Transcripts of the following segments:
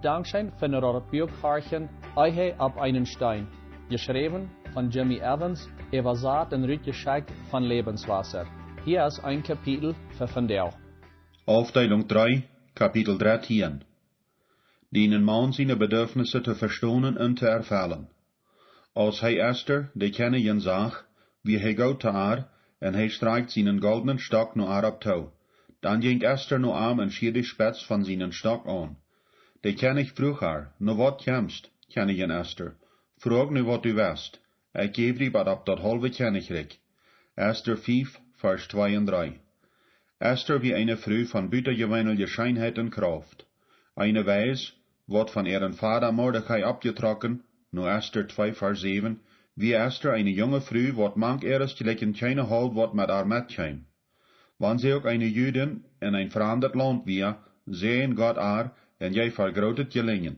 Dankschein von der Bürgharchen Eihe ab einen Stein. Geschrieben von Jimmy Evans, übersat und Rütgeschenk von Lebenswasser. Hier ist ein Kapitel für Vandel. Aufteilung 3, Kapitel 13. Dienen Mann seine Bedürfnisse te verstonen en te erfallen. Als hij Esther, de kenne jen zag, wie hij goud te haar, en hij strijkt zijn goldenen stok no haar op touw. Dan ging Esther no arm en schier de spets van zijn stok aan. De ken ik vroeg haar, no wat kemst, kenne jen Esther. Vroeg nu wat u west. Ik geef die wat op dat halve ken ik rik. Esther 5, vers 2 en 3. Esther wie eine Frau von buitengewoonlijke scheinheid en kraft. Eine wijs, wat van ihren vader Mordechai abgetrokken, no Esther 2, vers 7, wie Esther eine junge Frau, wat mank eres gelijk keine hold wat met haar metkwam. Wann sie ook eine Jüdin in ein veranderd land wie, sehen Gott haar, en jij vergrootet gelingen.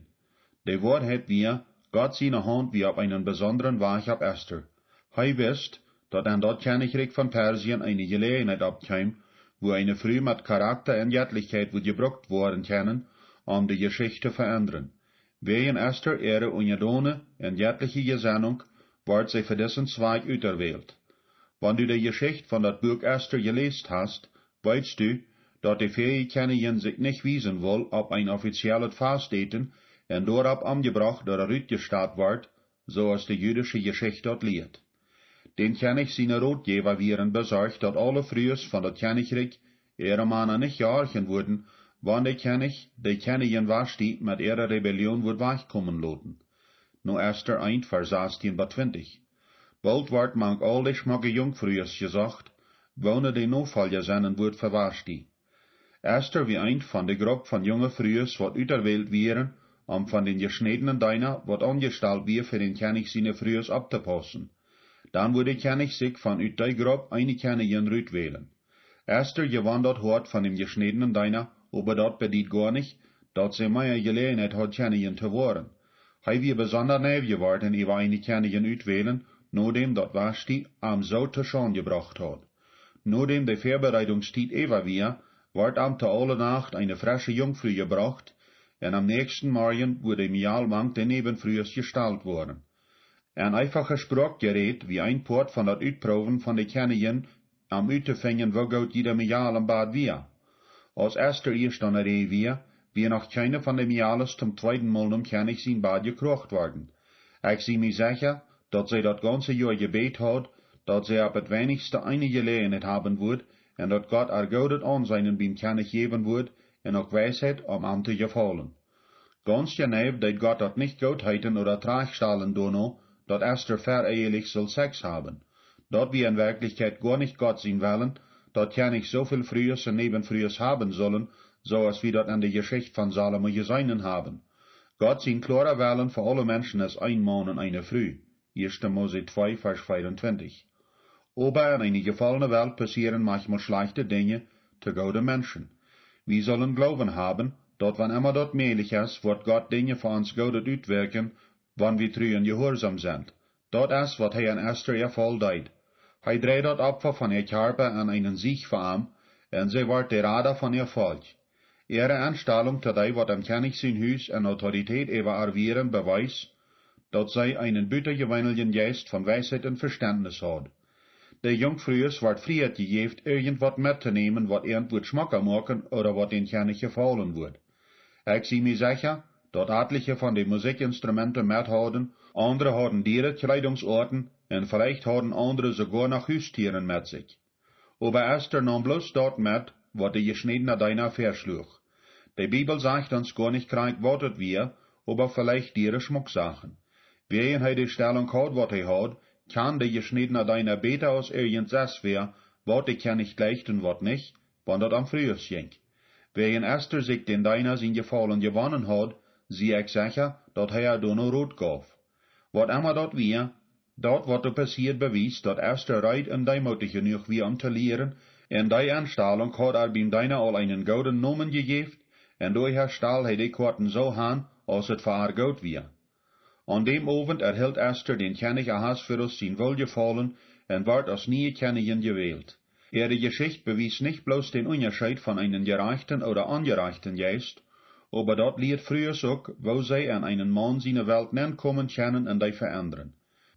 De woordheid wie, Gott seine hand wie op einen besonderen Weg op Esther. Hij wist, dat aan dat königreich van Persien eine Gelegenheit opkwam, wo eine Frau mit Charakter en jettlichkeit wird gebruikt worden können, die Geschichte te verändern. Wegen Esther ihre ungedone en jettliche Gesendung, wordt sie für diesen Zweig auserwählt. Wenn du die Geschichte von dat Buch Esther gelesen hast, weißt du, dat die Fähigkeiten sich nicht wiesen will op ein offizielles Fasteten en doorop angebracht oder uitgestaat wordt, zoals de jüdische Geschichte dort leert. Den König seine Rotgeber wären besorgt, dat alle Frühes von dat Königreich ihre Männer nicht georchen wurden, wann der König, de Königin Vashti, mit ihrer Rebellion wird wegkommen loten. No Esther 1, vers 18 bis 20. Bald wordt mank al die schmacke Jungfrühes gesagt, wonen de Notfall seinen wird für Vashti. Esther wie ein von der Gruppe von junge Frühes, wat auserwählt wären, von den geschnittenen Deiner, wat angestellt wir für den König seine Frühes abzupassen. Dann würde der König sich von ut der Gruppe eine Königin wählen. Esther gewann dort hort von dem geschnittenen Deiner, aber dort bedient gar nicht, dat sie mehr Gelegenheit hat, Königin zu werden. Hij wie besonders neef geworden, über eine Königin uitwählen, nachdem dat Vashti am so te schon gebracht hat. Nachdem de Vorbereitungstijd über wir, wordt am te alle Nacht eine frische Jungfrau gebracht, en am nächsten Morgen wurde im Jahrlang de Nebenfrühes gestaltet worden. Ein einfacher Sprachgerät wie ein Port von dat Uitproben von de Königin am uitfingen, wo Gott jeder Mial am Bad wir. Als Esther erst an der wie noch keine von den Miales zum zweiten Mal um König sein Bad gekrocht worden. Ich sie mir sicher, dat sie dat ganze Jahr gebet hat, dat sie ab het wenigste eine Gelegenheit haben wird, en dat Gott ergaudet Anseinen beim König geben wird, en auch Weisheit am te gefallen. Ganz genauw dat Gott dat nicht Gottheiten oder Tragstellen dono, dat Esther verehelich soll Sex haben. Dat wir in Wirklichkeit gar nicht Gott sein wollen, dat König so viel Frühes und Nebenfrühes haben sollen, so als wir dat an der Geschichte von Salomo gesehen haben. Gott sein klarer Willen für alle Menschen ist ein Mann und eine Frau. 1. Mose 2, vers 24. Aber in einer gefallenen Welt passieren manchmal schlechte Dinge zu guten Menschen. Wir sollen Glauben haben, dat wann immer dort möglich ist, wird Gott Dinge für uns Gutes uitwerken, wann wir treu und gehorsam sind. Dat ist, wat hij an Esther erfol deed. Hij dreht dat Opfer von ihr Körper an einen Sieg für ihm, en sie wordt der Rader von ihr Volk. Ihre Anstellung today wat am König sein Huis en Autorität über erwehren beweist, dat zij einen buitengewoonlijken Geist von Weisheit und Verständnis hat. Der Jungfrühes wordt vrijheid gegeven, irgendwas mitzunehmen, wat irgendwo schmacker machen oder wat den König gefallen wird. Ich zie mir sicher, dat etliche von den Musikinstrumenten mithouden, andere haben ihre Kleidungsorten, en vielleicht haben andere sogar noch Haustieren mit sich. Aber Esther nahm bloß dort mit, wat die geschnittene Deiner verschlug. Die Bibel sagt uns gar nicht krank, wat het wir, aber vielleicht ihre Schmucksachen. Wer in die Stellung hat, wat hij hat, kann die geschnittene Deiner beter aus irgendwas wer, wat die kann nicht leicht und wat nicht, wann dat am frühes ging. Wer in Esther sich den Deiner sein Gefallen gewonnen hat, zie ich sicher, dat hij er dono rot gaf. Wat immer dat wir, dat wat er passiert bewies, dat Esther reit en deimotig genoeg wie om te leren, en die Anstellung hat er beim Deiner al einen gouden Nomen gegeven, en durch haar stal hij die Korten so han, als het voor haar goud wie. An dem Abend erhielt Esther den König Ahasverus sein Wohlgefallen en werd als nieuwe Königin gewählt. Ihre Geschichte bewies nicht bloß den Unterschied von einem gerechten oder ungerechten Geist, aber dort leert früher ook, wo zij an einen Mann seine Welt nen kommen kennen en die verändern.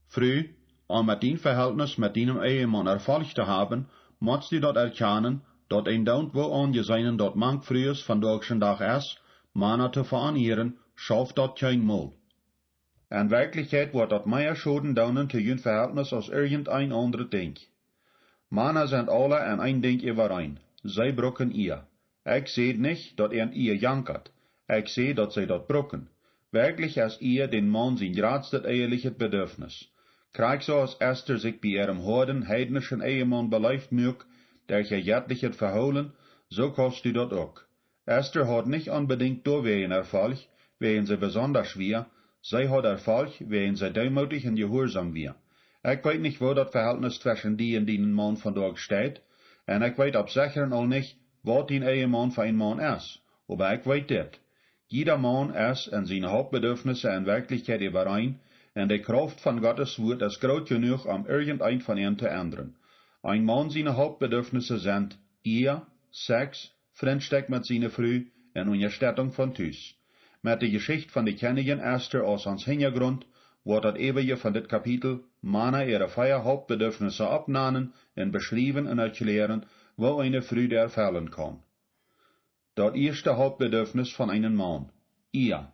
Früh, om met dien verhältnis met deinem Ehemann Erfolg te haben, moest du dort erkennen, dat een daunt wo aangezeinen dat mank frühs van deutschen dag is, Mana te veranieren, schafft dat kein Mol. In Wirklichkeit wordt dat mehr Schoden daunen te jün Verhältnis als irgendein andere Ding. Mana sind alle en ein Ding überein. Zij brocken ihr. Ich seh nicht, dat ihr jankert. Ich seh, dat zij dat brocken. Wirklich als ihr den Mann sein gradstet ehelichet Bedürfnis. Krijg so als Esther sich bei ihrem hoorden heidnischen Ehemann beleift mög, der je jettlichet verholen, so kost du dat ook. Esther hat nicht unbedingt doorwegen Erfolg, wegen sie besonders schwer, zij hat Erfolg, wegen sie demutig und gehorsam wir. Ich weet nicht, wo dat Verhältnis zwischen die und den Mann von dort steht, en ich weet ab sichern al nicht, wat die Ehemann für ein Mann ist, aber ich weet dit. Jeder Mann ist in seine Hauptbedürfnisse in Wirklichkeit überein, en de Kraft von Gottes Wort ist groot genug, um irgendein von ihnen zu ändern. Ein Mann seine Hauptbedürfnisse sind Ehe, Sex, Vriendschap mit seiner Frau en Unterstützung von Thuis. Met de Geschichte von der Königin Esther als ons Hintergrund, wordt het eeuwige van dit kapitel Mana ihre 4 Hauptbedürfnisse abnahmen en beschrijven en erklären, wo eine Frau der erfüllen kann. Dat erste Hauptbedürfnis von einem Mann, Ehe.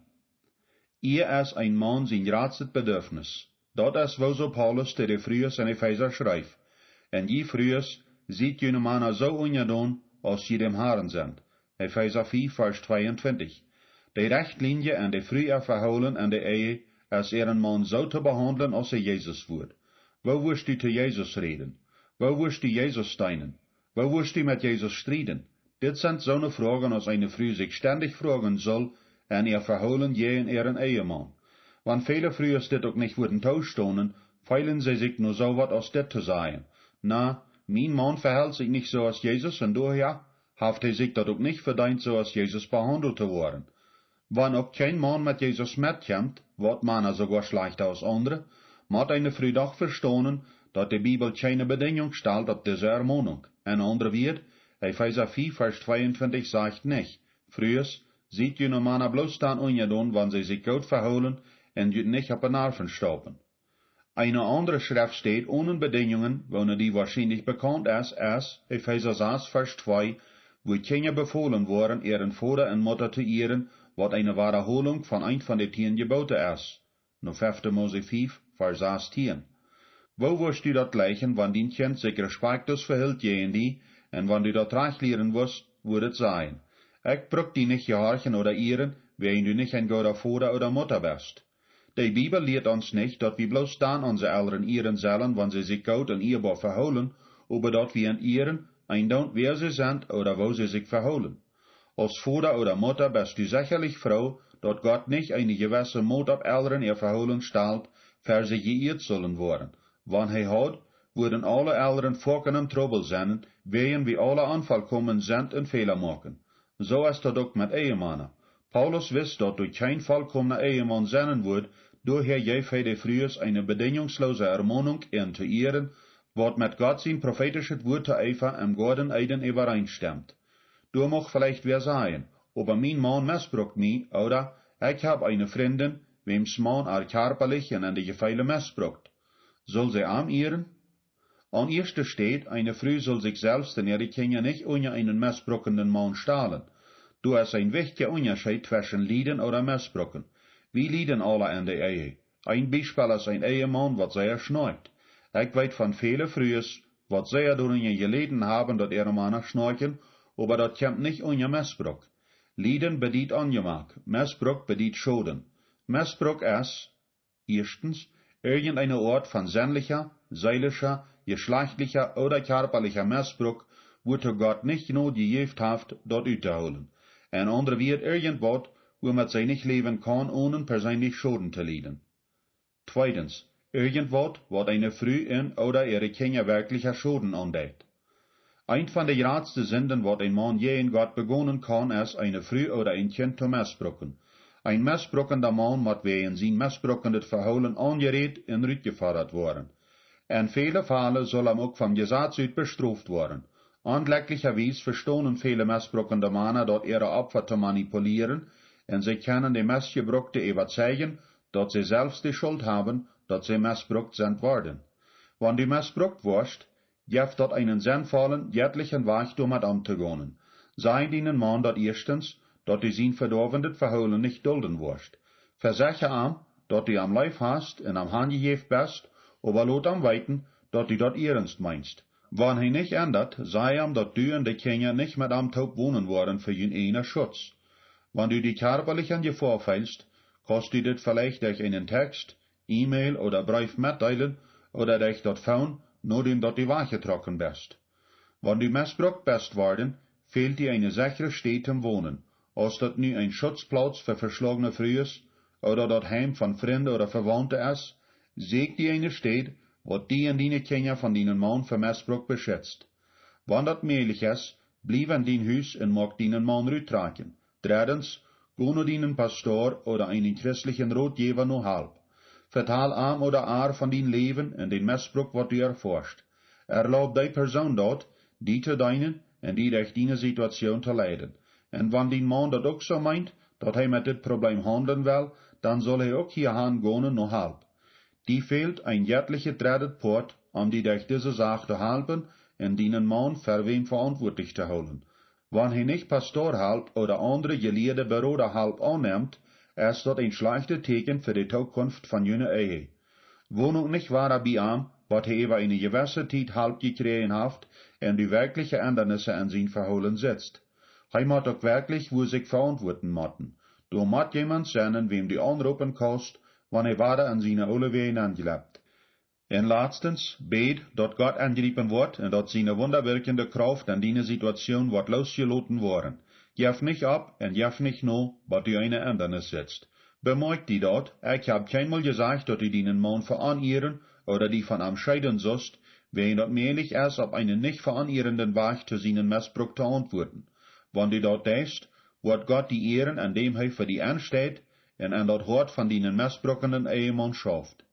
Ehe ist ein Mann sein gradstes Bedürfnis. Dat ist, wo so Paulus te de Frühs in Epheser schreibt. En die Frühs sieht jene Männer so ungedon, als sie dem Herrn sind. Epheser 4, Vers 22. Die Rechtlinie en de Früher verholen en de Ehe, als ihren Mann so te behandeln, als Jesus wordt. Wo wirst du zu Jesus reden? Wo wirst du Jesus steinen? Wo wirst du mit Jesus striden? Dit sind so eine Fragen, als eine Frau sich ständig fragen soll, en ihr verholen je in ihren Ehemann. Wann viele Frühs dit ook nicht würden taustonen, feilen sie sich nur so wat als dit zu sagen. Na, mein Mann verhält sich nicht so als Jesus, und daher haft er sich dat ook nicht verdient, so als Jesus behandelt zu worden. Wann ook kein Mann mit Jesus mitkommt, wird man sogar schlechter als andere, moet eine Frau doch verstonen, dat die Bibel keine Bedingung stellt op diese Ermahnung. Ein anderer wird, Epheser 4, Vers 22 sagt nicht, frühs, sieht jene Männer bloß dann ungedon, wann sie sich gut verholen, en jüt nicht op den Nerven stoppen. Eine andere Schrift steht ohne Bedingungen, wo die wahrscheinlich bekannt ist, Epheser 6, Vers 2, wo Kinder befohlen worden, ihren Vater und Mutter zu ehren, wat eine Wiederholung von ein von den 10 Geboten ist. No 5. Mose 5, Vers 16. Wo wirst du dat gleichen, wann dein Kind sich respektlos verhält gegen die, en wann du dat recht lehren wirst, wird es sein. Ich brauch die nicht gehorchen oder ehren, wenn du nicht ein guter Vater oder Mutter bist. Die Bibel lehrt uns nicht, dass wir bloß dann unsere Eltern ehren sollen, wenn sie sich gut und ehrbar verholen, aber dass wir in ehren, eindaunt wer sie sind oder wo sie sich verholen. Als Vater oder Mutter bist du sicherlich froh, dass Gott nicht eine gewisse Mut auf Eltern ihr Verholen stellt, für sie geirrt sollen worden. Wann er hat, würden alle Eltern vollkommen Trouble sein, wegen wie alle unvollkommen sind und Fehler machen. So ist das auch mit Ehemannen. Paulus wist dat durch kein vollkommener Ehemann sein wird, daher je für die Frühs eine bedingungslose Ermahnung ihn zu ehren, wat mit Gott sein prophetisches Wort zu Eva im Garten Eden übereinstimmt. Du mag vielleicht wer sein, aber mein Mann missbraucht mich, oder ich hab eine Freundin, wem's Mann körperlich und an die Gefeile missbraucht. Soll sie arm ehren? An erster steht, eine Frau soll sich selbst und ihre Kinder nicht ohne einen missbrauchenden Mann stahlen. Du hast ein wichtiger Unterschied zwischen Lieden oder Missbrauchen. Wir lieden alle in der Ehe. Ein Beispiel ist ein Ehemann, was sehr schnarcht. Ich weiß von vielen Frühs, was sehr darunter gelitten haben, dass ihre Männer schnarchen, aber das kommt nicht ohne Missbrauch. Lieden bedient Ungemak, Missbrauch bedient Schoden. Missbrauch ist, erstens, irgendeine Art von sinnlicher, seelischer, geschlechtlicher oder körperlicher Missbrauch, wozu Gott nicht nur gegeben hat, dort auszuholen. Ein anderer wird irgendwas, womit sie nicht leben kann, ohne persönlich Schaden zu leiden. Zweitens, irgendwas, was eine Frau in oder ihre Kinder wirklicher Schaden andeutet. Ein von den größten Sünden, was ein Mann je in Gott begonnen kann, ist, eine Frau oder ein Kind zu missbrauchen. Ein missbrauchender Mann muss wegen sein missbrauchendes Verhalten angeregt und rückgefordert worden. In vielen Fällen soll er auch vom Gesetz aus bestraft werden. Unglücklicherweise verstohlen viele missbrauchende Männer, dort ihre Opfer zu manipulieren, en sie können die Missgebrauchte überzeugen, dass sie selbst die Schuld haben, dass sie missbraucht sind worden. Wenn du missbraucht wirst, gibt dort einen sinnvollen, göttlichen Weg, damit umzugehen. Sei deinen Mann dort erstens, dass du sein verdorvendes Verholen nicht dulden wirst. Versichere ihm, dass du am Leib hast und am Handgegeben bist, aber lot am weiten, dass du dort ernst meinst. Wenn er nicht ändert, sei ihm, dass du und die Kinder nicht mit am Taub wohnen worden für ihren Schutz. Wenn du die körperlichen Gefahr fällst, kannst du das vielleicht durch einen Text, E-Mail oder Brief mitteilen oder durch dort phone, nachdem dort die Wache trocken bist. Wenn du missbraucht bist worden, fehlt dir eine sichere Stätte zum Wohnen, als dort nu ein Schutzplatz für verschlagene Frühes oder dort Heim von Freunden oder Verwandten ist, säg dir eine Stätte, wo die und deine Kinder von deinen Mann für Missbrauch beschützt. Wenn das möglich ist, blieb in dein Haus und mag deinen Mann rütragen. Drittens, go nur deinen Pastor oder einen christlichen Ratgeber nur halb. Vertal am oder ar von dein Leben und den Missbrauch, was du erforscht. Erlaub die Person dort, die zu dienen und die durch deine Situation zu leiden. Und wenn dein Mann das auch so meint, dass er mit dit Problem handeln will, dann soll er auch hierhin gehen nur halb. Die fehlt ein göttlicher dritter Port, die durch diese Sache zu helfen und deinen Mann für wen verantwortlich zu holen. Wenn er nicht Pastor halb oder andere gelehrte Berater halb annimmt, ist das ein schlechtes Teken für die Zukunft von jener Ehe. Wohnung nicht wahr bei ihm, was er über eine gewisse Zeit halb gekriegt hat und die wirkliche Änderungen an sein Verholen sitzt. Er muss auch wirklich wo sich verantworten müssen. Du musst jemand sein, wem du anrufen kannst, wenn er weiter an seine alle Wehen angelebt. En letztens, bet, dat Gott angegriffen wird und dat seine wunderwirkende Kraft an deine Situation wird losgelassen worden. Gef nicht ab und gef nicht no, was du eine Ändernis setzt. Bemerkt die dort, ich hab keinmal gesagt, dass du deinen Mann veranieren oder die von am scheiden sollst, wenn dat mählich ist, auf einen nicht veranierenden Weg zu seinen Missbrauch zu antworten. Wenn du dort denkst, wird Gott die Ehren an dem er für die ansteht und an dat Hort von deinen missbrauchenden Ehemann schafft.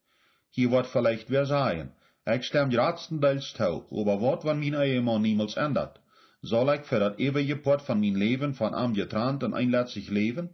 Hier wird vielleicht wer sagen, ich stimme größtenteils zu, aber was, wenn mein Ehemann niemals ändert? Soll ich für das ewige Port von mein Leben von ihm getrennt und einletzig leben?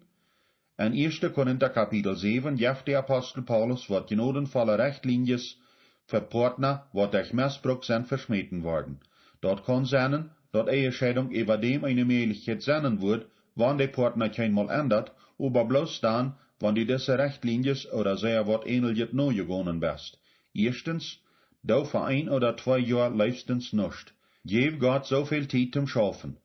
In 1. Korinther Kapitel 7 gibt der Apostel Paulus wat gnadenvolle Rechtlinjes für Partner, wat durch Missbrauch sind verschmeten worden. Dort kann sein, dass Ehescheidung über dem eine Möglichkeit sein wird, wann der Partner keinmal ändert, aber bloß dann, wenn du diese Rechtlinjes oder sehr wat ähnliches neu gegangen bist. Erstens, du für 1 oder 2 Jahre leistens nicht. Gib Gott so viel Zeit zum Schaffen.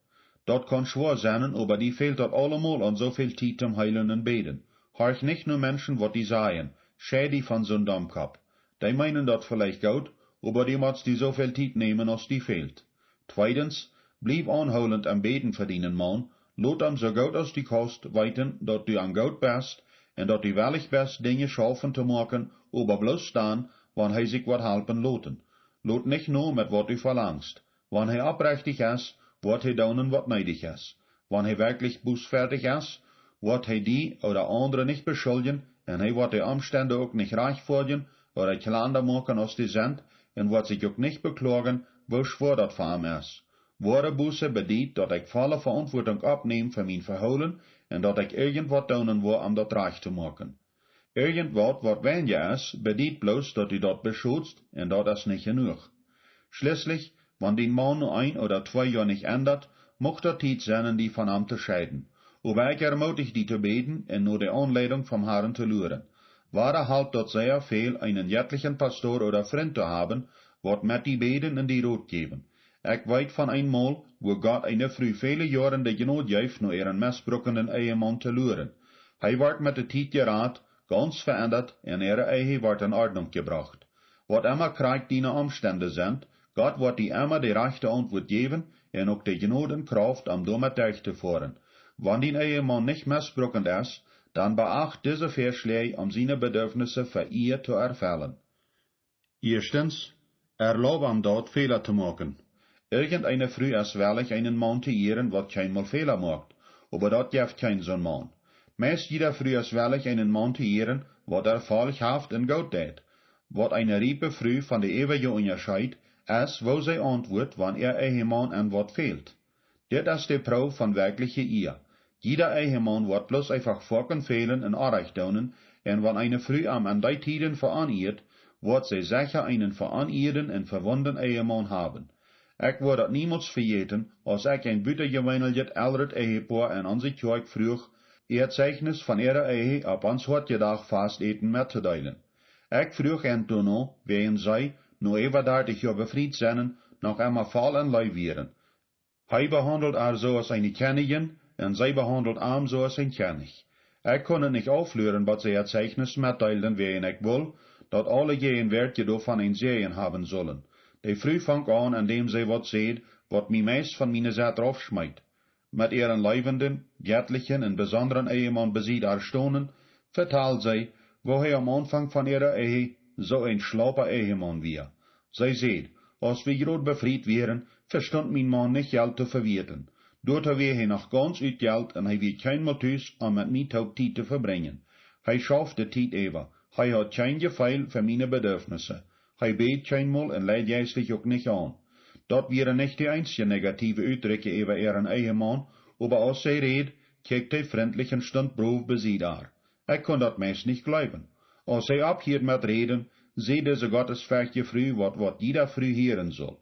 Dort kann schwer sein, aber die fehlt dort allemal an so viel Zeit zum Heilen und Beten. Horch nicht nur Menschen, wat die sagen, schä die von so'n Dummkopf. Die meinen dort vielleicht gut, aber die muss die so viel Zeit nehmen, als die fehlt. Zweitens, blieb anholend am Beten für deinen Mann, lot ihm so gut als die Kost weiten, dass du an gut bist, und dat du wellig best Dinge schaffen zu machen, aber bloß dann, wann hij sich wat helpen loten. Lot nicht nur mit wat du verlangst. Wann hij oprechtig ist, wird hij daunen wat neidig ist. Wann hij wirklich bußfertig ist, wird hij die oder andere nicht beschuldigen, und hij wird die Umstände auch nicht reich folgen oder kleiner machen als die sind, und wird sich auch nicht beklagen, wo schwer dat für ihm ist. Wahre Buße bedeutet, dat ich volle Verantwortung abnehme für mein Verholen und dat ich irgendwas tun will, um dat reich zu machen. Irgendwas, wat weniger ist, bedeutet bloß, dat du dat beschützt und dat ist nicht genug. Schließlich, wenn den Mann nur 1 oder 2 Jahre nicht ändert, muss der Zeit sein, die von ihm zu scheiden. Aber ich ermutige die zu beten und nur die Anleitung vom Herrn zu hören. Wahre halt dort sehr viel, einen göttlichen Pastor oder Freund zu haben, wat mit die beten und die Rot geben. Ich weet von einmal, wo Gott eine früh viele Jahre die Gnade geeft, nur ihren missbrauchenden Ehemann zu luren. Hij wordt mit der Zeit geraten, ganz verändert, und ihre Ehe wird in Ordnung gebracht. Wat immer kriegt die Umstände sind, Gott wird die immer die rechte Antwort geben, und auch die Gnade und Kraft, damit durchzufahren. Wenn die Ehemann nicht missbrauchend ist, dann beacht diese Vorschläge, seine Bedürfnisse für ihr zu erfüllen. Erstens, erlaub ihm dort Fehler zu machen. Irgendeine Früh ist wellig einen Mann zu ehren, wat keinmal Fehler macht, aber dat gibt kein so'n Mann. Meist jeder Früh ist wellig einen Mann zu ehren, wat erfolgreich haft und gut tät. Wat eine Riepe Früh von der ewige unterscheidt, ist, wo sie antwortet, wann ihr Ehemann an wat fehlt. Dit ist die Probe von wirkliche Ehe. Jeder Ehemann wird bloß einfach Forken fehlen in Arbeit doen, en wann eine Frau an die Tiden veraniert, wird sie sicher einen veranierten en verwunden Ehemann haben. Ik word dat niemals vergeten, als ik een buitengemeenlijk ouderd ehepaar en aan zich kerk vroeg, het zeichnis van ihre Ehe op ons Hortjedag vast eten met te delen. Ik vroeg hen toen nog, wien zij, nu even 30 jaar bevriend zijn, nog eenmaal val en lui wieren. Hij behandelt haar zoals een kennige, en zij behandelt hem zoals een kennig. Ik kon het niet aufleuren, wat zij het zeichnis metdeelden, wien ik wil, dat alle geen werkje daarvan een zeeën hebben zullen. De vrouw vangt aan, indem zij wat zegt, wat mij meest van mijn zet afschmijt. Met ihren leibenden, göttlichen en besonderen Ehemann bezieht erstaunen, vertelt zij, wo hij am Anfang van ihrer Ehe so ein schlauer Ehemann war. Zij zegt, als wir groot befried wären, verstond mijn man nicht Geld te verwerten. Dort war hij nog ganz uit Geld en hij weet kein Motus om met mij tijd te verbringen. Hij schafft de tijd even. Hij had kein Gefühl für meine Bedürfnisse. Hij beet keinmal en leidt geistlich ook nicht aan. Dat wäre nicht die einzige negative Uitdrücke über ihren Ehemann, aber als zij redt, kijkt hij vriendlich en stond brav bezieht haar. Ik kon dat meest nicht glauben. Als hij abhielt met reden, zei deze gottesfechte Frau, wat jeder Frau hören soll.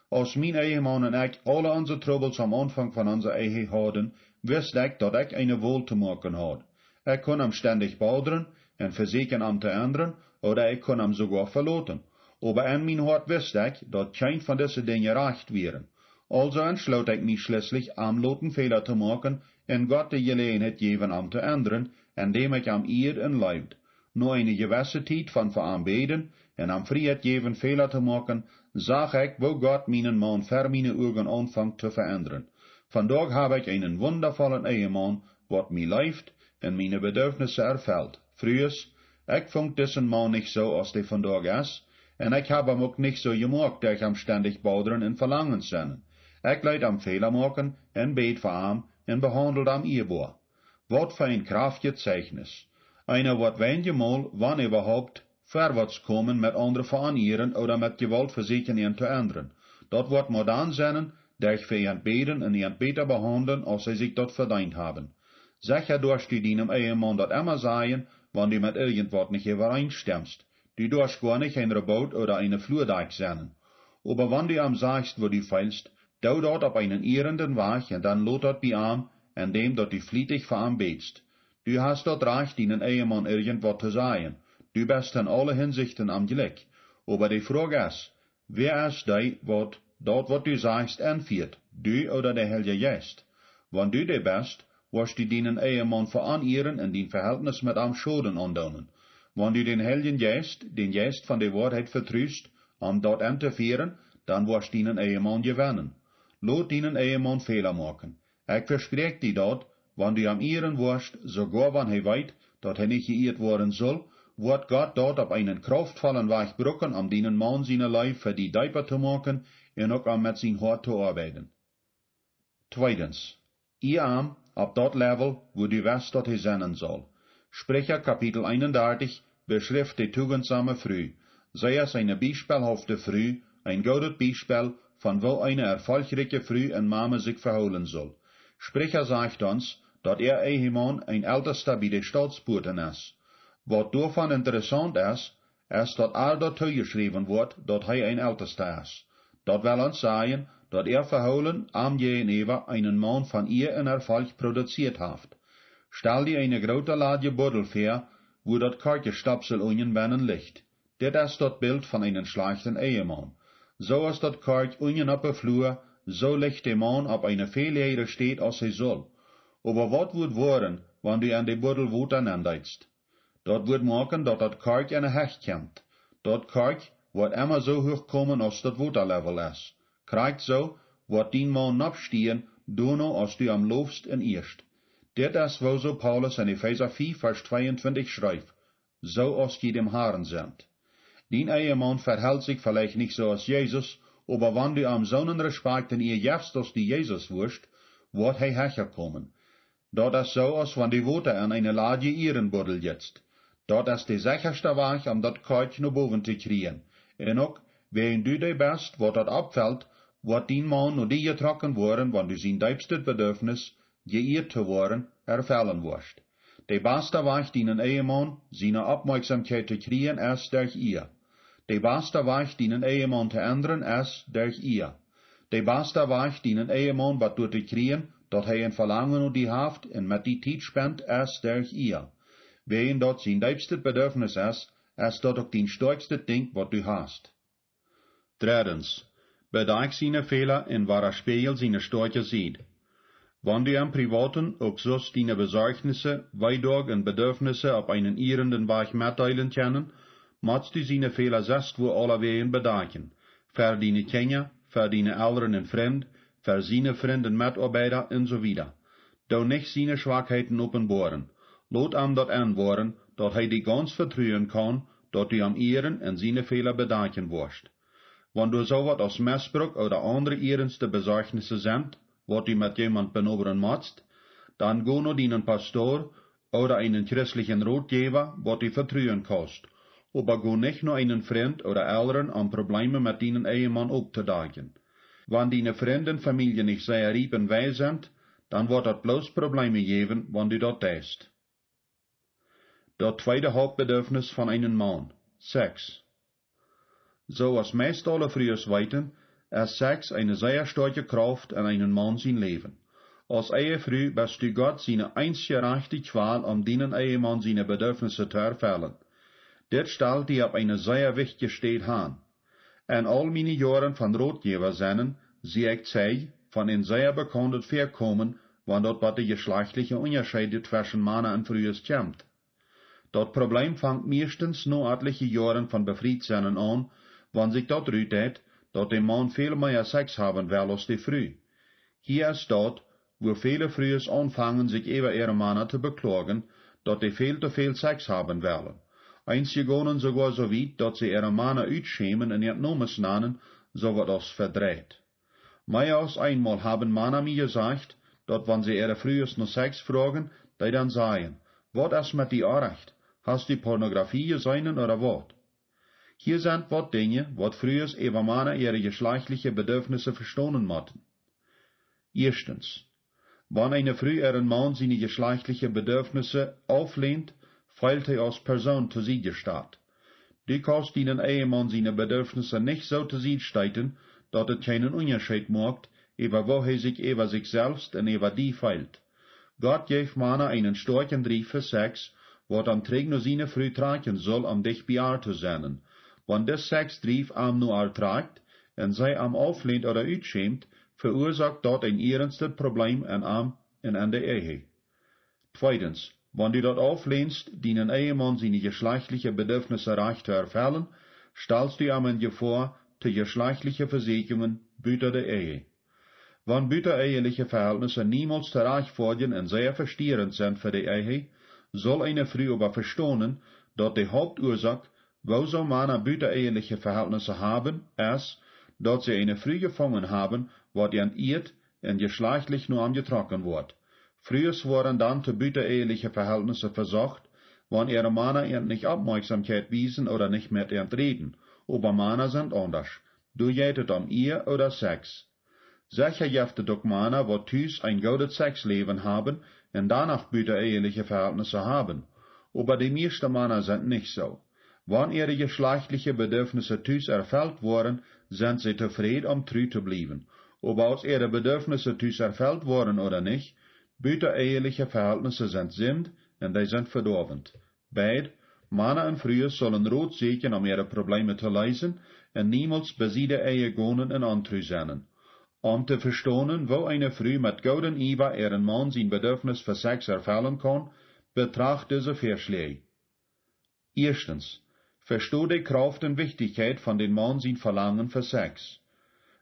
Als mijn Ehemann en ik alle onze troubles am Anfang van onze Ehe hadden, wist ik dat ik eine Wohl te maken had. Ik kon hem ständig bauderen en verzekeren am te ändern, oder ik kon hem sogar verloten. Aber in mijn hart wist ik dat geen van deze dingen recht wären. Also entsloot ik mich schließlich am loten Fehler te maken en Gott de gelegenheid geven am te ändern, indem ik am eer en leibt. Na eine gewisse tijd van veraanbeden en am vrijheid geven Fehler te maken, zag ik wo Gott meinen Mann ver meine Augen anfangt te verändern. Vandaag habe ich einen wundervollen Ehemann, wat mij leift en meine Bedürfnisse erfüllt. Frühers, ik vond diesen Mann nicht so, als der vandaag is, en ik heb hem ook nicht so gemaakt, dat ik hem ständig bauderen en verlangen zijn. Ik leid am Fehler maken en beet voor hem en behandelt am eerbaar. Wat voor een krachtig Zeichnis. Einer wordt wenigmal, wann überhaupt, vorwärts kommen met andere veranieren oder met Gewalt versuchen ihn te ändern. Dat wordt maar dan zijn, dat ich für ihn beten en ihn beter behandeln, als sie sich dort verdient haben. Sicher durst du deinem Ehemann dat immer sagen, wann du mit irgendwas nicht übereinstimmst. Du durst gar nicht ein Rebaut oder eine Flurdeich sein. Aber wann du ihm sagst, wo du feilst, dau dort auf einen ehrenden Weg und dann lot dort bei ihm, indem dort du flietig für ihm betst. Du hast dort recht, deinen Ehemann irgendwas zu sagen. Du bist in alle Hinsichten am Glück. Aber die Frage ist, wer ist die, wat du sagst, entführt? Du oder der Heilige Geist? Wenn du der bist, wirst du deinen Ehemann veranieren und dein Verhältnis mit ihm Schaden andaunen. Wenn du den Heiligen Geist, den Geist von der Wahrheit vertrüst, dort entführen, dann wirst du deinen Ehemann gewinnen. Lot deinen Ehemann Fehler machen. Ich verspreche dir dort, wenn du am Ehren wirst, sogar wenn er weiß, dass er nicht geirrt worden soll, wird Gott dort auf einen kraftvollen Weg brücken, deinen Mann seine Leib für die Deiper zu machen und auch mit sein Hart zu arbeiten. Zweitens, ihr Arm auf dort Level, wo du weißt, dass er sein soll. Sprecher Kapitel 31 beschrift die tugendsame Frau. Sei es eine beispielhafte Frau, ein gutes Beispiel, von wo eine erfolgreiche Frau und Mama sich verholen soll. Sprecher sagt uns, dass Ehemann ein Ältester bei den Staatsboten ist. Was davon interessant ist, dass dort geschrieben wird, dass er ein Ältester ist. Das will uns sagen, dass verholen am gegenüber einen Mann von ihr in Erfolg produziert hat. Stell dir eine große Ladje Buddel vor, wo das Karkestapsel unten binnen liegt. Das ist das Bild von einem schlechten Ehemann. So ist das Kark unten auf der Flur, so liegt der Mann auf einer Fehlehre steht, als er soll. Aber was wird worden, wenn du an die Buddel Water andeitst? Dat wird machen, dass das Kark in eine Hecht kommt. Das Kark wird immer so hoch kommen, als das Waterlevel ist. Kriegt so, wird dein Mann abstehen, du noch, als du am laufst in erst. Das ist, wo so Paulus in Epheser 4, Vers 22 schreibt, so als die dem Haaren sind. Dein Ehemann verhält sich vielleicht nicht so als Jesus, aber wenn du am so einen Respekt in ihr gibst, als die Jesus wirst, wird er herkommen. Dat is so, als wenn die Water in eine Lage Ehrenbuddel jetzt. Dat is de sicherste Weg, dat Kark naar boven te kriegen. En ook, wenn du de best, wat dat abfällt, wird dein Mann nur die getrokken worden, wenn du sein diepstes Bedürfnis, geëerd te worden, erfallen wordt. De beste weg die een eheman zijn opmerkzaamheid te krijgen is durch ihr. De beste weg die een eheman te ändern is durch ihr. De beste weg die een eheman wat door te krijgen, dat hij een verlangen op die heeft en met die tijd spent, is durch ihr. Ween dat zijn diepste bedürfnis is dat ook die sterkste ding wat du hast. Drittens, bedenk zijn Fehler en waar spiegel zijn Stärke ziet. Wanneer du am Privaten ook zoals die Besorgnisse, Weidog en Bedürfnisse op einen irrenden Weg mitteilen können, musst du zijn Fehler selbst wo allerwegen bedenken. Für deine Kinder, für deine Eltern en Freund, für seine Freunde en Mitarbeiter en so weiter. Du nicht seine Schwachheiten openbaren. Laat hem dat aanwoorden, dat hij die ganz vertrouwen kan, dat du am Ehren en seine Fehler bedenken wirst. Wanneer du so wat als Missbrauch oder andere ernste Besorgnisse sind, wat du mit jemand benoberen musst, dann go nur deinen Pastor oder einen christlichen Ratgeber, wat du vertrauen kannst. Aber go nicht nur einen Freund oder Eltern an Probleme mit deinen Ehemann aufzudagen. Wenn deine Freunde und Familie nicht sehr rieb und weis sind, dann wird das bloß Probleme geben, wenn du das tust. Das zweite Hauptbedürfnis von einem Mann, Sex. So als meist alle frühers weten, ist Sex eine sehr starke Kraft in einem Mann sein Leben. Als Ehefrau bist du Gott seine einzige rechte Qual, um deinen Ehemann seine Bedürfnisse zu erfüllen. Dit stellt die op eine sehr wichtige Stelle an. In all meine Jahren von Ratgeber zijn, zie ik zij von een sehr bekannten Verkommen, wann dort bei der geschlechtlichen Unterschiede zwischen Männern und Frühs kommt. Dat Problem fängt meistens nur etliche Jahren von Befriedsein an, wann sich dort rührt, dat der Mann viel mehr Sex haben will als die Früh. Hier ist dort, wo viele Frühs anfangen, sich über ihre Männer zu beklagen, dat die viel zu viel Sex haben wollen. Einige gehen sogar so weit, dass sie ihre Männer uitschämen und ihr Nomes nennen, so wird das verdreht. Mehr als einmal haben Männer mir gesagt, dass wenn sie ihre Frühs nach Sex fragen, die dann sagen, was ist mit dir recht? Hast du Pornografie gesehen oder was? Hier sind was Dinge, was frühers über Männer ihre geschlechtliche Bedürfnisse verstehen mussten. Erstens, wenn eine Frau ihren Mann seine geschlechtlichen Bedürfnisse auflehnt, fällt er als Person zu Siege statt. Du kannst deinen Ehemann seine Bedürfnisse nicht so zu Siege stellen, dass es keinen Unterschied macht, über wo er sich über sich selbst und über die fällt. Gott gibt Männer einen starken Drive für Sex, was am Träg nur seine Frau tragen soll, um dich bejaht zu sein. Wenn das Sexdrive am nur ertragt, und sei am auflehnt oder uitschämt, verursacht dort ein ernstes Problem in der Ehe. Zweitens, wenn du dort auflehnst, deinen Ehemann seine geschlechtlichen Bedürfnisse recht zu erfüllen, stellst du ihm in Gefahr zu geschlechtlichen Versicherungen büter der Ehe. Wenn bütereheliche Verhältnisse niemals terecht folgen und sehr verstörend sind für die Ehe, soll eine Frau aber verstehen, dass die Hauptursache, wo so Männer bütereheliche Verhältnisse haben, ist, dass sie eine Frau gefangen haben, wat entehrt und geschlechtlich nur angetroffen wird. Früher waren dann zu bütereheliche Verhältnisse versucht, wenn ihre Männer ihnen nicht Aufmerksamkeit wiesen oder nicht mit ihnen reden. Aber Männer sind anders. Du geht um Ehe oder Sex. Sicher gibt es doch Männer, die thuis ein gutes Sexleben haben und danach bütereheliche Verhältnisse haben. Aber die meisten Männer sind nicht so. Wenn ihre geschlechtlichen Bedürfnisse thuis erfüllt wurden, sind sie zufrieden, um treu zu bleiben. Aber als ihre Bedürfnisse thuis erfüllt wurden oder nicht, bütereheliche Verhältnisse sind Sinn und die sind verdorvend. Beid, Männer und Frühe sollen Rat suchen, um ihre Probleme zu lösen und niemals bei der Ehe gehen und antreu sein. Um zu verstehen, wo eine Frau mit guten Iber ihren Mann sein Bedürfnis für Sex erfüllen kann, betracht diese Vorschläge. Erstens, versteh die Kraft und Wichtigkeit von den Mann sein Verlangen für Sex.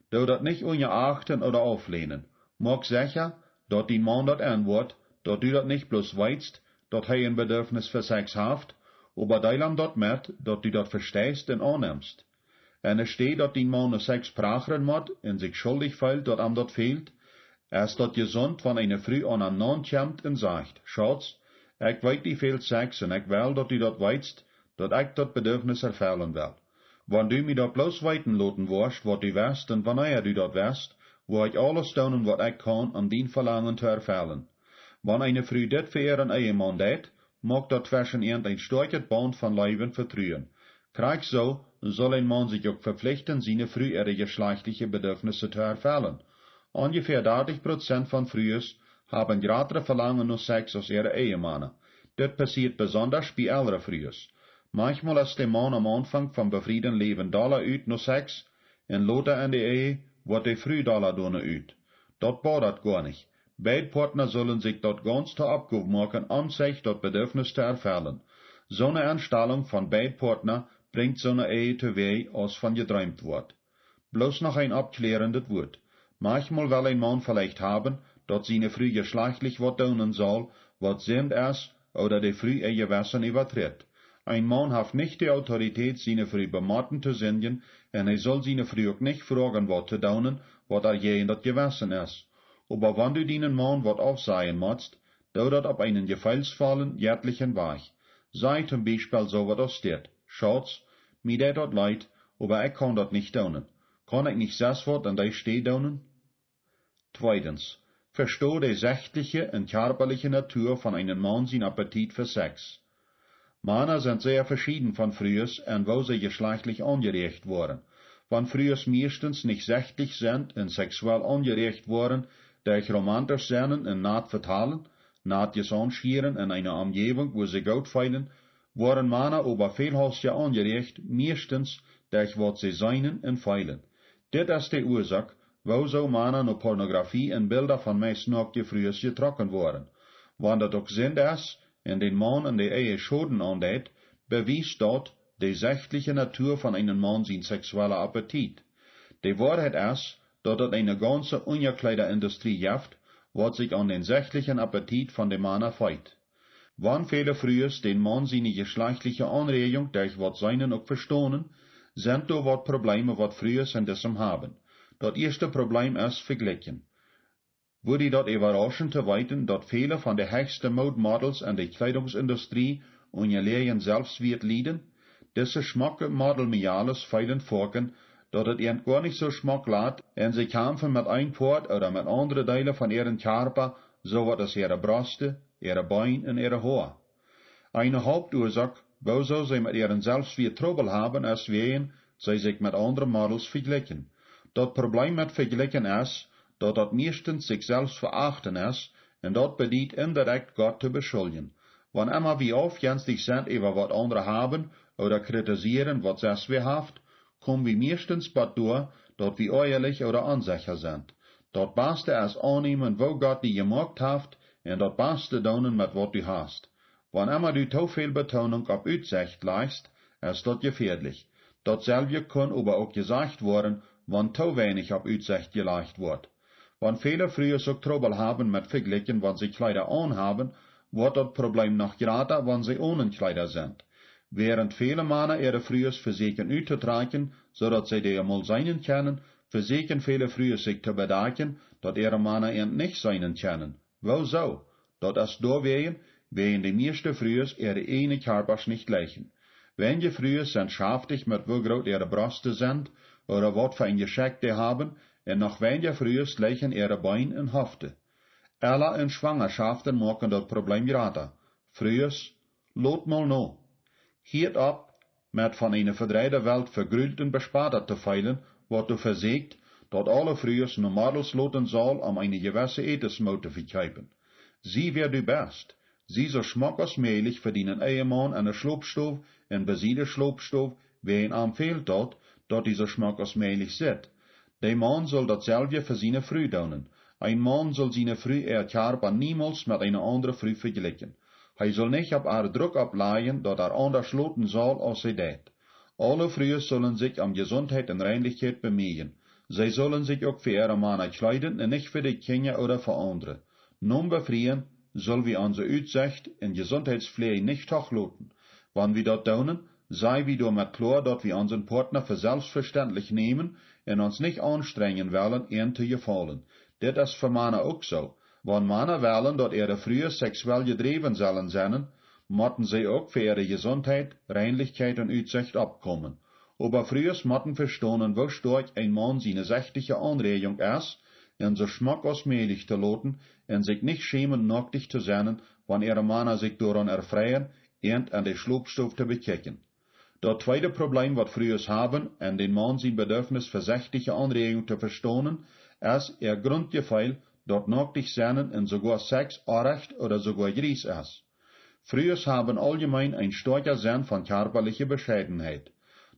Du das nicht unachten oder auflehnen. Mag sicher, dass dein Mann das antwortet, dass du das nicht bloß weißt, dass er ein Bedürfnis für Sex hat, aber teil ihm das mit, dass du das verstehst und annimmst. Und es steht, dass dein Mann nur Sex brauchen muss und sich schuldig fühlt, dass ihm das fehlt, ist das gesund, wenn eine Frau an einen Mann kommt und sagt, Schatz, ich weiß, die fehlt Sex und ich will, dass du das weißt, dass ich das Bedürfnis erfüllen will. Wenn du mir das bloß weiten lassen wirst, was du weißt und wann du das weißt, wo ich alles tun, was ich kann, um dien Verlangen zu erfüllen. Wann eine Frau dit für ihren Ehemann deed, mag dat zwischen ihnen ein starkes Band von Leben vertrühen. Gleich so soll ein Mann sich auch verpflichten, seine Frau ihre geschlechtliche Bedürfnisse zu erfüllen. Ungefähr 30% von Frühs haben größere Verlangen nach Sex als ihre Ehemänner. Das passiert besonders bei älteren Frühs. Manchmal ist der Mann am Anfang vom befriedeten Leben Dollar uit nach Sex, und later in der Ehe wird der Früh Dollar donen uit. Dat baut gar nicht. Beide Partner sollen sich dort ganz zur Abgabe machen, um sich dort Bedürfnis zu erfüllen. So eine Anstellung von beiden Partnern bringt so eine Ehe teweeg, als von geträumt wird. Bloß noch ein abklärendes Wort. Manchmal will ein Mann vielleicht haben, dass seine Früh geschlechtlich was tun soll, was sind es, oder die Früh ihr Gewissen übertritt. Ein Mann hat nicht die Autorität, seine Früh bematten zu singen, und soll seine Früh auch nicht fragen, was zu tun, was je in das Gewissen ist. Aber wenn du deinen Mann was aufsehen musst, tu das auf einen gefallsvollen, jährlichen Weg. Sei zum Beispiel so, was da steht. Schatz, mir det dort leid, aber ich kann das nicht tun. Kann ich nicht das Wort an dich stehen tun? Zweitens, versteh die sächtliche und körperliche Natur von einem Mann sein Appetit für Sex. Männer sind sehr verschieden von frühers und wo sie geschlechtlich angeregt wurden. Wenn frühers meistens nicht sächtlich sind und sexuell angeregt wurden, durch romantisch Sinnen und Naht vertalen, nahtjes anschieren in einer Umgebung, wo sie gut feilen, wurden Männer aber vielhastig angeregt, meistens durch was sie seinen und feilen. Dit ist die Ursache, wo so Männer nur Pornografie und Bilder von meistnackten frühers getrokken wurden. Wann das auch Sinn ist, in den Mann in der Ehe Schaden andeed, bewies dort die sächtliche Natur von einem Mann sein sexueller Appetit. Die Wahrheit ist, dass es eine ganze Unterkleiderindustrie gibt, was sich an den sächtlichen Appetit von dem Mann erfreut. Wann viele frühers den Mann seine geschlechtliche Anregung durch was seinen auch verstohnen, sind da wat Probleme, wat frühers in diesem haben. Das erste Problem ist Vergleichen. Wurde dort überraschend zu weiten, dass viele von den höchsten Modemodels in der Kleidungsindustrie und ihr Lehren Selbstwert leiden? Diese schmacke Modelmiales feilen vorken, dass es ihnen gar nicht so schmack lässt, und sie kämpfen mit ein Port oder mit anderen Teilen von ihren Körper, so was als ihre Brüste, ihre Beine und ihre Haare. Eine Hauptursache, wieso sie mit ihren Selbstwert Trouble haben, ist wegen, sie sich mit anderen Models vergleichen. Das Problem mit Vergleichen ist, dass das meistens sich selbst verachten ist, und das bedient indirekt Gott zu beschuldigen. Wann immer wir aufjenstig sind über was andere haben, oder kritisieren, was es wir haft, kommen wir meistens dadurch, dass wir ehrlich oder unsicher sind. Das Beste ist annehmen, wo Gott die gemacht hat, und das Beste tun mit was du hast. Wann immer du zu viel Betonung auf Aussicht legst, ist das gefährlich. Dasselbe kann aber auch gesagt werden, wann zu wenig auf Aussicht gelegt wird. Wenn viele früher so Trouble haben mit Vergleichen, wenn sie Kleider anhaben, wird das Problem noch größer, wenn sie ohne Kleider sind. Während viele Männer ihre Frühs versuchen auszutragen, so dass sie die einmal sein können, versuchen viele Frühs sich zu bedenken, dass ihre Männer ihnen nicht sein können. Wieso? Das ist deswegen, weil die meisten Frühs ihre eigenen Körpers nicht gleichen. Wenn die Frühs sind schaftig mit wie groß ihre Brüste sind, oder was für ein Geschenk die haben, und noch weniger Frühs gleichen ihre Beine und Hüfte. Alle in Schwangerschaften machen das Problem größer. Frühs, lot mal no. Hiert ab, mit von einer verdrehten Welt vergrülten Bespader zu feilen, wat du versagt, dat alle Frühs normales loten soll, um eine gewisse Etesmode zu verkaufen. Sie wär du best. Sie so schmack als möglich verdienen Ehemann an der Schlupfstoff, en besiede Schlupfstoff, wen am fehlt dort die so schmack als möglich sit. Der Mann soll dasselbe für seine Früh tun. Ein Mann soll seine Früh Körper niemals mit einer anderen Früh vergleichen. Hij soll nicht auf haar Druck ableihen, dat anders loten soll als sie det. Alle Frühe sollen sich um Gesundheit und Reinlichkeit bemühen. Sie sollen sich auch für ihre Männer kleiden und nicht für die Kinder oder für andere. Nun befrieren soll wir unsere Aussicht in Gesundheitspflege nicht hochloten. Wenn wir das tun, sei wir damit klar, dass wir unseren Partner für selbstverständlich nehmen und uns nicht anstrengen wollen, ihnen zu gefallen. Das ist für Männer auch so. Wenn Männer wollen, dass ihre Frühe sexuell gedreven sollen sein, müssen sie auch für ihre Gesundheit, Reinlichkeit und Aussicht abkommen. Aber früher müssen verstehen, wo stark ein Mann seine sächtliche Anregung ist, en so schmack als möglich te loten, en sich nicht schämen, nacktig zu sein, wann ihre Männer sich daran erfreien, und an die Schlupfstoff te bekijken. Dat tweede Problem, wat früher haben, en den Mann zijn Bedürfnis für sächtliche Anregung te verstonen, is Grundgefühl, dat nacktig sein en sogar Sex Recht oder sogar Gries ist. Früher haben allgemein ein starker Sinn von körperlicher Bescheidenheit.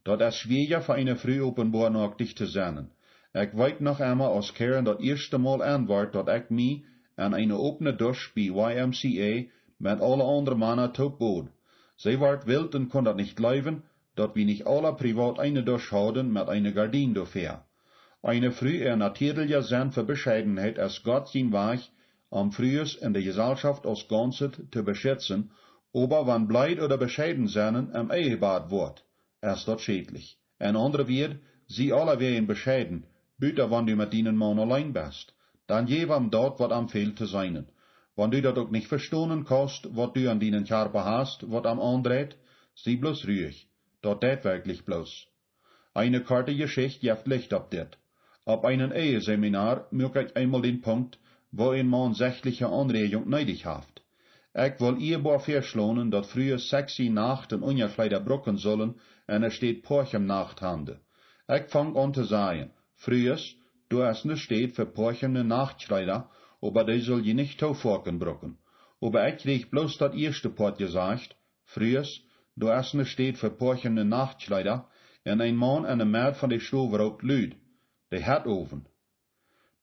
Dat ist schwieriger für eine Frau offenbar nacktig zu sein. Ich weiß noch einmal als Karen das erste Mal anwart, dat ich mich an eine offene Dusche bei YMCA mit alle anderen Männern topbod. Sie ward wild und kon dat nicht glauben, dat wir nicht alle privat eine Dusche hadden mit einer Gardine dafür. Eine Frau natürlicher Sinn für Bescheidenheit als Gott sein Weg, frühers in der Gesellschaft als Ganzes zu beschützen, aber wann Bleit oder bescheiden sein am Ehebad wird, ist das schädlich. Ein anderer wird, sie alle wären bescheiden, büter wann du mit ihnen Mann allein bist, dann jewam dort, wat am fehlt zu sein. Wann du dat auch nicht verstohnen kannst, wat du an deinen Körper hast, wat am andreht, sie bloß ruhig, dort det wirklich bloß. Eine karte Geschichte jeft Licht ab dit. Ab einem Eheseminar mög ich einmal den Punkt, wo ein Mann sächtliche Anregung neidig haft. Ich will ihr verschlonen, dat früher sexy Nachten ungekleider brucken sollen, en steht Porchem Nachthande. Ich fang an zu sagen, frühers, du hast ne steht für Porchemne Nachtkleider, aber die soll je nicht tauforken brucken. Aber ich krieg bloß dat erste Port gesagt, frühers, du hast ne steht für Porchemne Nachtkleider, en ein Mann en Mäd von der Stove raucht lüd, de Herdoven.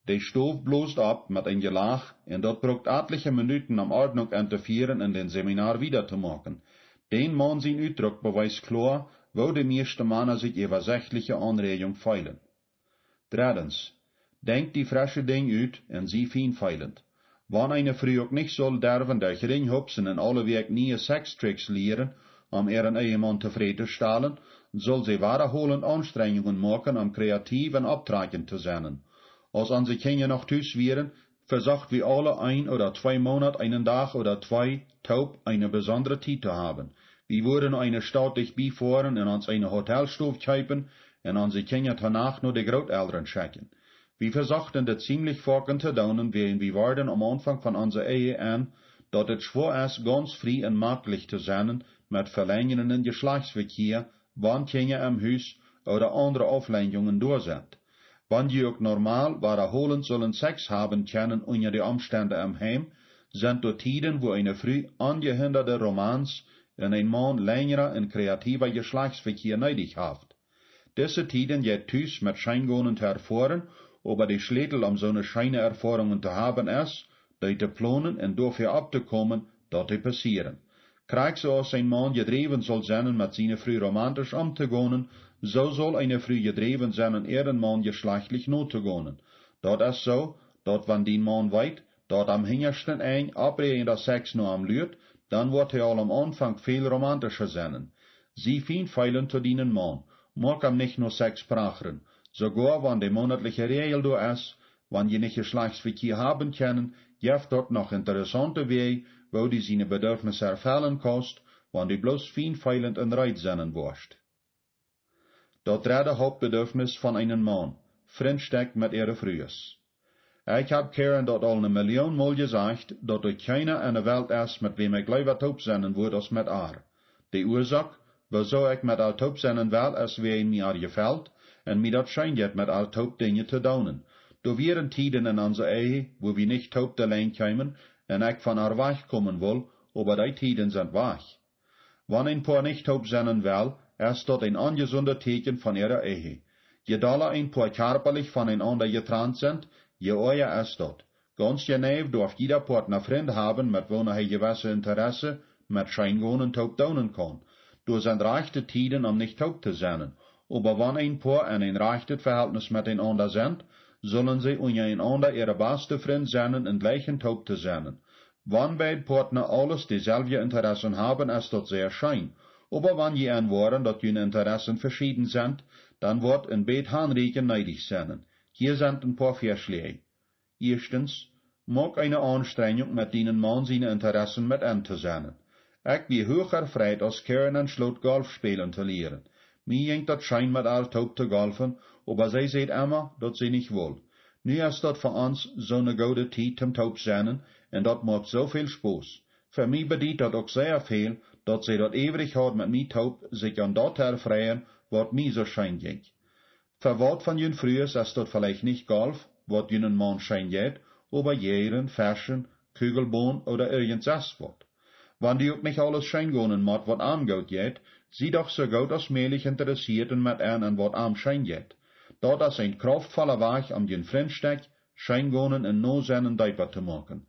De Stove bloßt ab mit ein Gelach, en dat brucht etliche Minuten am Ordnung interferieren in den Seminar wieder zu machen. Den Mann sein Uitdruck beweist klar, wo die meisten Männer sich über sächtliche Anregung feilen. Drittens, denkt die frische Ding uit en sie fein feilend. Wann eine Frau auch nicht soll derven durch Ringhupsen en alle Weg nie Sextricks lehren, ihren Ehemann zufrieden zu stellen, soll sie wiederholend Anstrengungen machen, kreativ en abtragend zu sein. Als an sich Kinder noch Tüß wären, versucht wir alle 1 oder 2 Monate einen Tag oder 2 taub eine besondere Zeit zu haben. Wir würden eine Stadt dich beifahren und uns eine Hotelstube kaufen und an sich Kinder danach nur die Großeltern schicken. Wir versuchten das ziemlich folgend zu tun, während wir waren am Anfang von unserer Ehe an, dass es schwer ist, ganz frei und möglich zu sein mit verlängernden Geschlechtsverkehr, wann Kinder am Haus oder andere Auflenkungen durch sind. Wann die auch normal wiederholend sollen Sex haben können unter die Umstände am Heim, sind dort Tiden, wo eine Frau angehinderte Romanz und ein Mann längerer und kreativer Geschlechtsverkehr neidig hat. Diese Tiden geht Tüß mit Scheingonen zu erfahren, aber die Schlädel so eine Scheinerfahrungen zu haben ist, die zu planen und dafür abzukommen, dort zu passieren. Krieg so als ein Mann gedreven soll sein, mit seiner Frau romantisch umzugehen, so soll eine Frau gedreven sein, ihren Mann geschlechtlich notzugehen. Dort ist so, dort wann den Mann weit, dort am hingersten ein abrehender Sex nur am Lüt, dann wird er all am Anfang viel romantischer sein. Sie fein feilen zu dienen Mann, mag am nicht nur Sex prachen, sogar wann die monatliche Regel do ist, wann je nicht Geschlechtsverkehr haben können, jeft dort noch interessante Wege, wo die seine Bedürfnisse erfüllen kannst, wann die bloß fein feilend und reit sein wirst. Das dritte Hauptbedürfnis von einem Mann, Freundschaft mit ihrer Frühes. Ich hab Karen dort al 1 Million Mal gesagt, dass dort keiner in der Welt ist, mit wem ich lieber taub sein würde, als mit ihr. Die Ursache, wieso ich mit ihr taub sein will, ist, wie mir gefällt, und mir das scheint jetzt mit ihr taub Dinge zu tun. Da wären Tiden in unserer Ehe, wo wir nicht taub allein kämen, und ich von ihr wegkommen will, aber die Tiden sind weg. Wenn ein Paar nicht taub sein will, ist dort ein ungesunder Teken von ihrer Ehe. Je doller ein Paar körperlich voneinander getrennt sind, je euer ist dort. Ganz genau darf jeder Partner Freund haben, mit wem er gewisse Interesse mit Scheingonen taub daunen kann. Du sind rechte Tiden, nicht taub zu sein. Aber wenn ein Paar in ein rechtes Verhältnis miteinander sind, sollen sie untereinander ihre beste Freund sein und gleichen taub zu sein. Wenn beide Partner alles dieselbe Interessen haben, ist das sehr schein. Aber wenn je anwaren, dass ihre Interessen verschieden sind, dann wird in beid Handreichen neidig sein. Hier sind ein paar Vorschläge. Erstens, mag eine Anstrengung mit denen Mann seine Interessen mit anzusehen. Ich bin höher freit, als Karen en Schlot Golf spielen zu lehren. Mir jengt das Schein mit all taub zu golfen, aber sie seht immer, dass sie nicht will. Nu is dat voor ons zo'n goede tijd zum taub zijn, en dat maakt zoveel Spaß. Voor mij bedient dat ook zeer veel, dat zij dat ewig houdt met mij taub, zich aan dat hervrijen, wat mij zo schijn ging. Voor wat van jun frühers is dat vielleicht nicht golf, wat jun man schijn geht, aber jeren, Ferschen, Kugelbohn oder irgendwas wat. Wann die ook nicht alles schijn gonen mat wat aangoed geht, sie doch so gut als möglich interessiert en met an wat am schijn geht. Dat is een kraftvolle weg om den Fremdstek, schijngonen en no seinen Diaper te maken.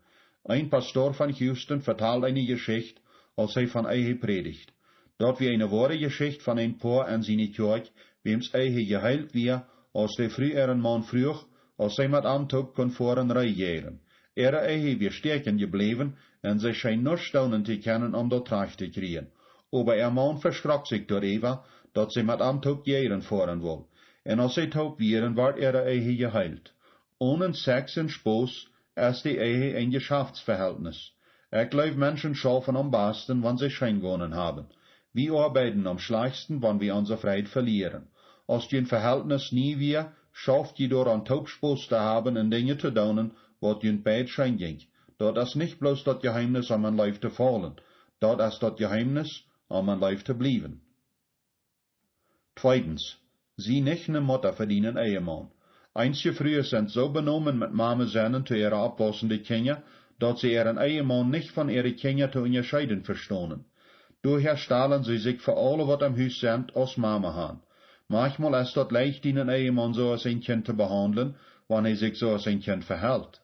Ein Pastor van Houston vertelt eine Geschichte, als hij van eigen predigt. Dat wie eine wahre Geschichte van een Paar en zijn Kerk, wems eigen geheilt wie, als de früher een man vroeg, als hij met Amtop kon voor een rij jeren. Eigen weer sterken gebleven, en zij schijn nur staunen te kennen om dat traag te krijgen. Aber man verschrok zich door Eva, dat zij met Amtop jeren voeren wil. En als zij taub wieren, wordt eigen geheilt. Ohne Sex en Spaß ist die Ehe ein Geschäftsverhältnis. Ich glaube, Menschen schaffen am besten, wenn sie Scheinwohnen haben. Wir arbeiten am schlechtesten, wenn wir unsere Freiheit verlieren. Als die ein Verhältnis nie wir, schafft jeder an taub Spaß zu haben und Dinge zu tun, was die beid schein ging. Dat is nicht bloß das Geheimnis, om mijn Leib te fallen. Dat is das Geheimnis, om mijn Leib te blijven. Zweitens. Sie nicht ne Mutter verdienen Ehemann. Einige früher sind so benommen mit Mama seinen zu ihrer abwasende Kinder, dass sie ihren Ehemann nicht von ihren Kindern zu unterscheiden verstehen. Daher stellen sie sich für alle, was am Haus sind, als Mama haben. Manchmal ist das leicht, den Ehemann so als ein Kind zu behandeln, wenn er sich so als ein Kind verhält.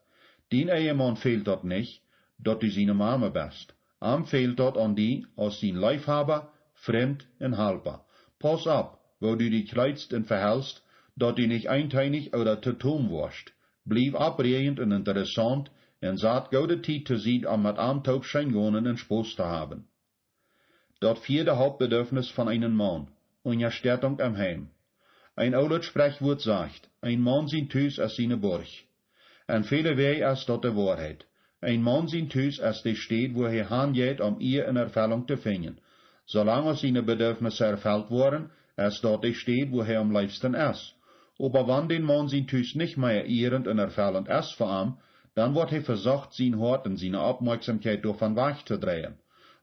Den Ehemann fehlt das nicht, dass du seine Mama bist. Am fehlt das an die, als den Leibhaber, Freund und Helfer. Pass ab, wo du dich kleidst und verhältst, dat du nicht einteinig oder te tom wirst. Blieb abregend und interessant und saat gute Zeit zu sehen, um mit am taub scheingonen und Spaß zu haben. Das vierte Hauptbedürfnis von einem Mann, Unterstützung am Heim. Ein altes Sprechwort sagt, ein Mann sein Thuis ist seine Burg. En viele Wege ist das die Wahrheit. Ein Mann sein Thuis ist die Stadt, wo er hingeht, um ihr in Erfüllung zu finden. Solange seine Bedürfnisse erfüllt worden, ist dort die Stadt, wo er am liebsten ist. Aber wenn den Mann sein Thuis nicht mehr ehrend und erfüllend ist für ihn, dann wird er versucht, sein Hort und seine Aufmerksamkeit davon wegzudrehen.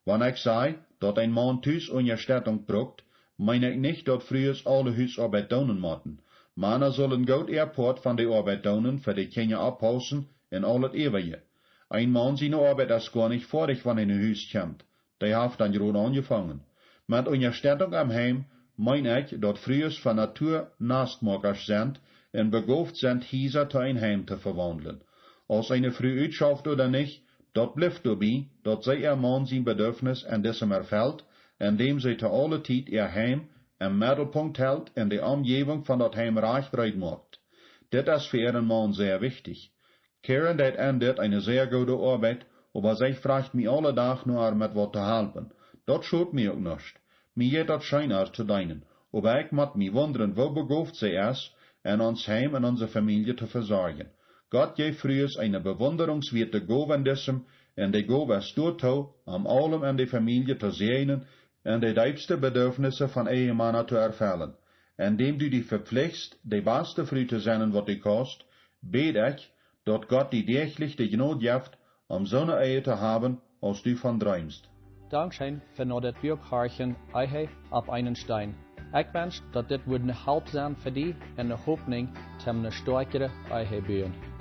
Wenn ich sage, dass ein Mann Thuis Unterstützung braucht, meine ich nicht, dass früher alle Hausarbeit tun müssen. Männer sollen gut ihr Part von der Arbeit tun, für die Kinder abpassen und alles Ewige. Ein Mann seine Arbeit ist gar nicht fertig, wenn er in ein Haus kommt. Der hat dann gerade angefangen. Mit Unterstützung am Heim meine ich, dass früher von Natur Nastmakers sind und begabt sind, Häuser zu ein Heim zu verwandeln. Als eine Frau schafft oder nicht, dat bleibt dabei, dass sie ihr Mann sein Bedürfnis an diesem erfüllt, indem sie zu aller Zeit ihr Heim im Mittelpunkt hält und die Umgebung von dat Heim reich breit macht. Das ist für ihren Mann sehr wichtig. Karen dat endet eine sehr gute Arbeit, aber sie fragt mich alle Tag nur mit was zu helfen. Dat schaut mir auch nicht. Mir geht dat scheiner zu deinen, aber ich muss mich wundern, wo begabt sie ist, und uns Heim und unsere Familie zu versorgen. Gott gibt früher eine bewunderungswerte Gabe in diesem, und die Gabe ist dort, um allem in die Familie zu sehen und die tiefsten Bedürfnisse von Ehemannen zu erfüllen. Indem du dich verpflichtst, die beste Früh zu sein, was du kannst, bete ich, dass Gott die täglich die Gnade gibt, um so eine Ehe zu haben, als du von träumst. Dankzij voor dat Björkharchen Eihe op einen Stein. Ik wens dat dit wordt een hulp zijn voor die en de hoopning te een sterkere Eihe bouwen.